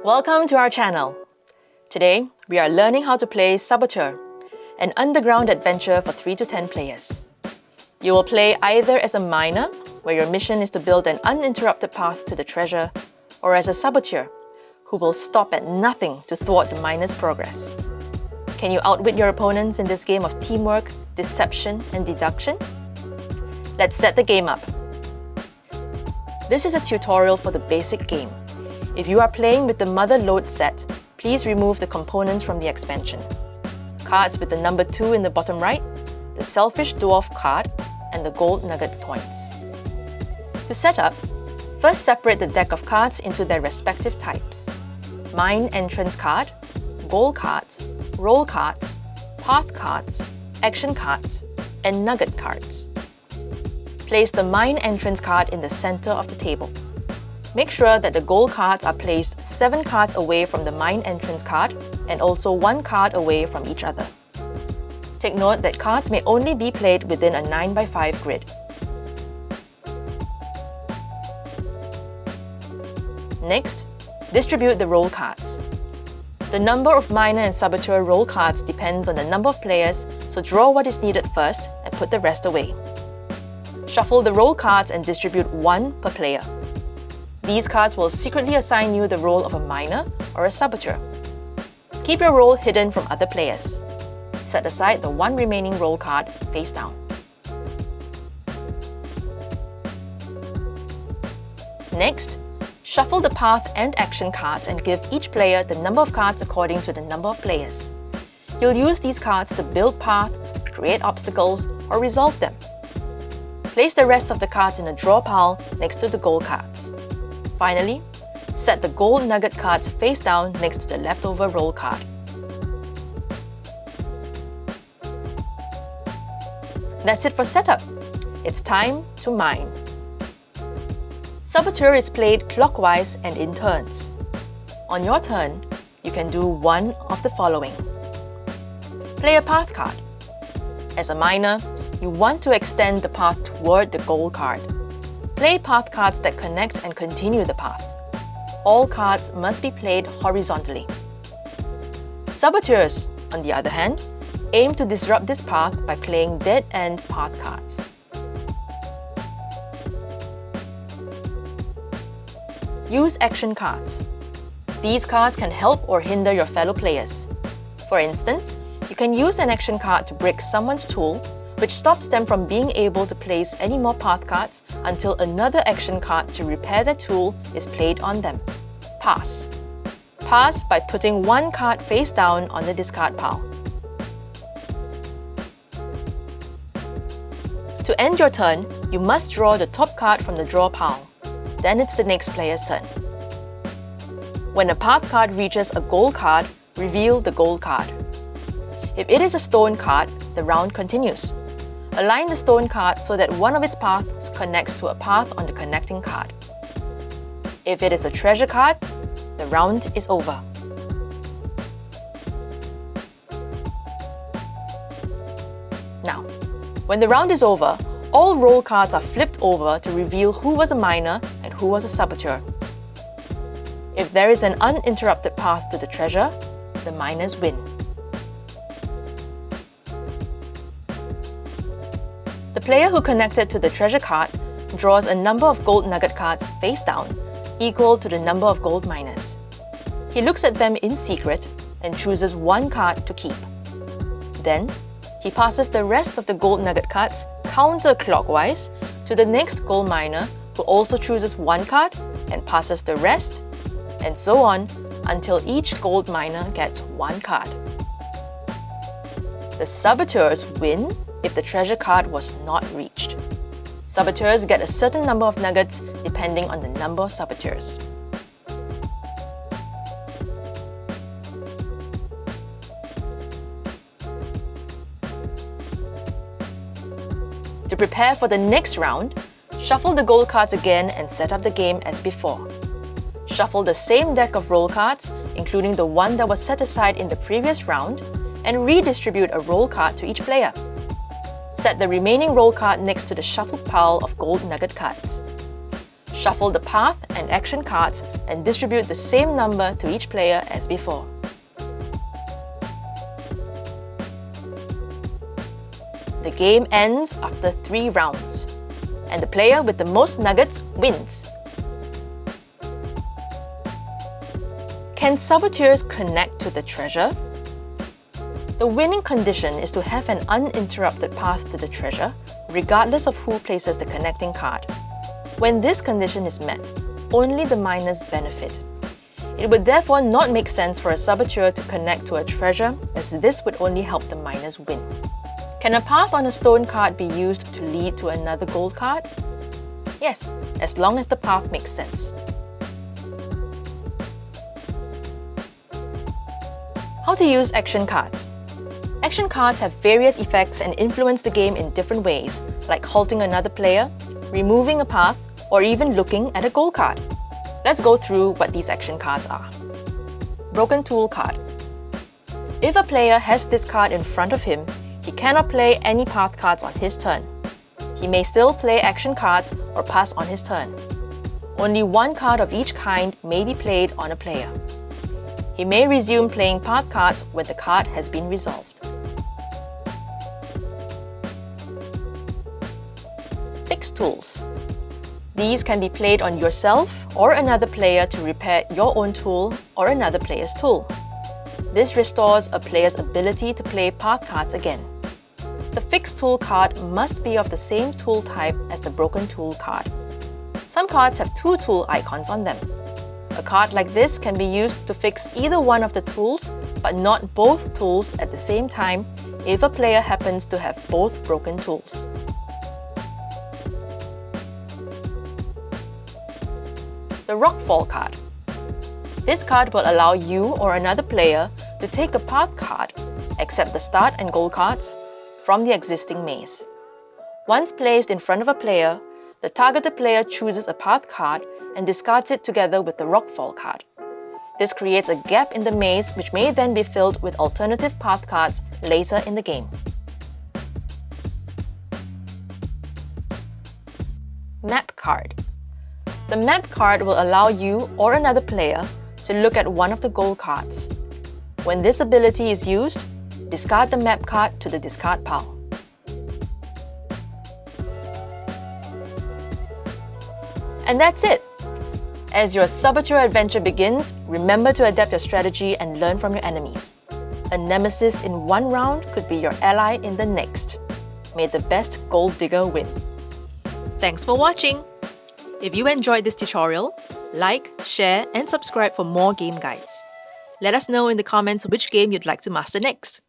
Welcome to our channel. Today, we are learning how to play Saboteur, an underground adventure for 3 to 10 players. You will play either as a miner, where your mission is to build an uninterrupted path to the treasure, or as a saboteur, who will stop at nothing to thwart the miner's progress. Can you outwit your opponents in this game of teamwork, deception, and deduction? Let's set the game up. This is a tutorial for the basic game. If you are playing with the Mother Load set, please remove the components from the expansion. Cards with the number 2 in the bottom right, the Selfish Dwarf card, and the Gold Nugget coins. To set up, first separate the deck of cards into their respective types. Mine entrance card, goal cards, roll cards, path cards, action cards, and nugget cards. Place the mine entrance card in the center of the table. Make sure that the goal cards are placed 7 cards away from the mine entrance card and also 1 card away from each other. Take note that cards may only be played within a 9x5 grid. Next, distribute the roll cards. The number of miner and saboteur roll cards depends on the number of players, so draw what is needed first and put the rest away. Shuffle the roll cards and distribute 1 per player. These cards will secretly assign you the role of a miner or a saboteur. Keep your role hidden from other players. Set aside the 1 remaining roll card face down. Next, shuffle the path and action cards and give each player the number of cards according to the number of players. You'll use these cards to build paths, create obstacles, or resolve them. Place the rest of the cards in a draw pile next to the goal cards. Finally, set the gold nugget cards face down next to the leftover roll card. That's it for setup. It's time to mine. Saboteur is played clockwise and in turns. On your turn, you can do one of the following. Play a path card. As a miner, you want to extend the path toward the goal card. Play path cards that connect and continue the path. All cards must be played horizontally. Saboteurs, on the other hand, aim to disrupt this path by playing dead-end path cards. Use action cards. These cards can help or hinder your fellow players. For instance, you can use an action card to break someone's tool, which stops them from being able to place any more path cards until another action card to repair their tool is played on them. Pass. Pass by putting 1 card face down on the discard pile. To end your turn, you must draw the top card from the draw pile. Then it's the next player's turn. When a path card reaches a goal card, reveal the goal card. If it is a stone card, the round continues. Align the stone card so that one of its paths connects to a path on the connecting card. If it is a treasure card, the round is over. Now, when the round is over, all roll cards are flipped over to reveal who was a miner and who was a saboteur. If there is an uninterrupted path to the treasure, the miners win. The player who connected to the treasure card draws a number of gold nugget cards face down, equal to the number of gold miners. He looks at them in secret and chooses 1 card to keep. Then, he passes the rest of the gold nugget cards counterclockwise to the next gold miner, who also chooses 1 card and passes the rest, and so on until each gold miner gets 1 card. The saboteurs win if the treasure card was not reached. Saboteurs get a certain number of nuggets depending on the number of saboteurs. To prepare for the next round, shuffle the gold cards again and set up the game as before. Shuffle the same deck of roll cards, including the one that was set aside in the previous round, and redistribute a roll card to each player. Set the remaining roll card next to the shuffled pile of gold nugget cards. Shuffle the path and action cards and distribute the same number to each player as before. The game ends after 3 rounds, and the player with the most nuggets wins. Can saboteurs connect to the treasure? The winning condition is to have an uninterrupted path to the treasure, regardless of who places the connecting card. When this condition is met, only the miners benefit. It would therefore not make sense for a saboteur to connect to a treasure, as this would only help the miners win. Can a path on a stone card be used to lead to another gold card? Yes, as long as the path makes sense. How to use action cards. Action cards have various effects and influence the game in different ways, like halting another player, removing a path, or even looking at a gold card. Let's go through what these action cards are. Broken Tool card. If a player has this card in front of him, he cannot play any path cards on his turn. He may still play action cards or pass on his turn. Only one card of each kind may be played on a player. He may resume playing path cards when the card has been resolved. Fixed tools. These can be played on yourself or another player to repair your own tool or another player's tool. This restores a player's ability to play path cards again. The fixed tool card must be of the same tool type as the broken tool card. Some cards have 2 tool icons on them. A card like this can be used to fix either one of the tools, but not both tools at the same time if a player happens to have both broken tools. The Rockfall card. This card will allow you or another player to take a path card, except the start and goal cards, from the existing maze. Once placed in front of a player, the targeted player chooses a path card and discards it together with the Rockfall card. This creates a gap in the maze which may then be filled with alternative path cards later in the game. Map card. The map card will allow you or another player to look at one of the goal cards. When this ability is used, discard the map card to the discard pile. And that's it! As your saboteur adventure begins, remember to adapt your strategy and learn from your enemies. A nemesis in one round could be your ally in the next. May the best gold digger win. Thanks for watching! If you enjoyed this tutorial, like, share, and subscribe for more game guides. Let us know in the comments which game you'd like to master next.